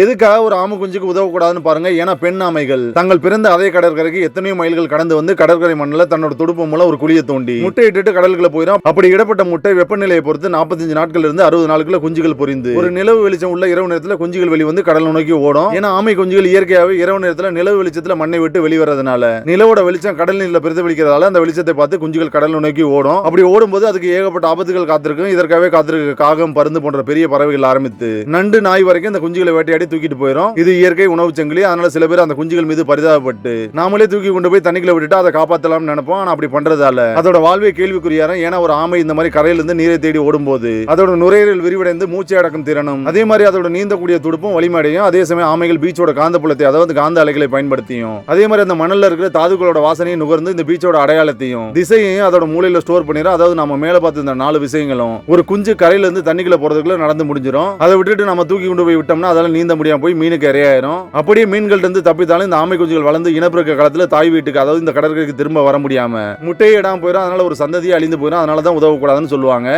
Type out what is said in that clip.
எதுக்காக ஒரு ஆமை குஞ்சுக்கு உதவக்கூடாதுன்னு பாருங்க. ஏன்னா பெண் ஆமைகள் தங்கள் பிறந்த அதே கடற்கரைக்கு எத்தனையோ மைல்கள் கடந்து வந்து கடற்கரை மண்ணில் தன்னோட துடுப்பு மூலம் ஒரு குழியை தோண்டி முட்டை இட்டுட்டு கடலுக்குள்ள போயிடும். அப்படி இடப்பட்ட முட்டை வெப்பநிலையை பொறுத்து 45 நாட்கள் இருந்து 60 நாட்களுக்குள்ள குஞ்சுகள் பொரிந்து ஒரு நிலவு வெளிச்சம் உள்ள இரவு நேரத்தில் குஞ்சுகள் வெளி வந்து கடல் நோக்கி ஓடும். ஏன்னா ஆமை குஞ்சுகள் இயற்கையாகவே இரவு நேரத்தில் நிலவு வெளிச்சத்தில் மண்ணை விட்டு வெளிவரதுனால நிலவோட வெளிச்சம் கடல் நீரில் பிரதிபலிக்கிறதால அந்த வெளிச்சத்தை பார்த்து குஞ்சுகள் கடல் நோக்கி ஓடும். அப்படி ஓடும்போது அதுக்கு ஏகப்பட்ட ஆபத்துகள் காத்திருக்கும். இதற்காகவே காத்திருக்க காகம், பருந்து போன்ற பெரிய பறவைகள் ஆரம்பித்து நண்டு, நாய் வரைக்கும் இந்த குஞ்சுகளை வேட்டையாடி தூக்கிட்டு போயிடும். இது இயற்கை உணவு சங்கிலி. அதனால சில பேர் அந்த குஞ்சுகள் மீது பரிதாபப்பட்டு நாமளே தூக்கி கொண்டு போய் தண்ணிக்குள்ள விட்டுட்டு அதை காப்பாற்றலாம்னு நினைப்போம். ஆனா அப்படி பண்றதால அதோட வாழ்வை கேள்விக்குறியாரம். ஏன்னா ஒரு ஆமை இந்த மாதிரி கரையிலிருந்து நீரை தேடி ஓடும்போது அதோட நுரையீரல் விரிவடைந்து மூச்சை அடக்கும் திறனும் அதே மாதிரி அதோட நீந்தக்கூடிய துடுப்பும் வலிமடையும். அதே சமயம் ஆமைகள் பீச்சோட காந்தப்புலத்தை, அதாவது காந்த அலைகளை பயன்படுத்தியும் அதே மாதிரி அந்த மணல்ல இருக்கிற தாதுக்களோட வாசனையும் நுகர்ந்து இந்த பீச்சோட அடையாளத்தையும் திசையையும் அதோட மூளையில ஸ்டோர் பண்ணிடும். அதாவது நம்ம மேல பார்த்து இந்த 4 விஷயங்களும் ஒரு குஞ்சு கரையில இருந்து தண்ணிக்குள்ள போறதுக்குள்ள நடந்து முடிஞ்சிடும். அதை விட்டுட்டு நம்ம தூக்கி கொண்டு போய் விட்டோம்னா அதால நீந்த முடியாம போய் மீனுக்கு இரையாயிரும். அப்படியே மீன்கள் இருந்து தப்பித்தாலும் இந்த ஆமை குஞ்சுகள் வளர்ந்து இனப்பெருக்க காலத்துல தாய் வீட்டுக்கு, அதாவது இந்த கடற்கரைக்கு திரும்ப வர முடியாம முட்டையை இடாம போயிடும். அதனால ஒரு சந்ததியை அழிந்து போயிடும். அதனால தான் உதவக்கூடாதுன்னு சொல்லுவாங்க.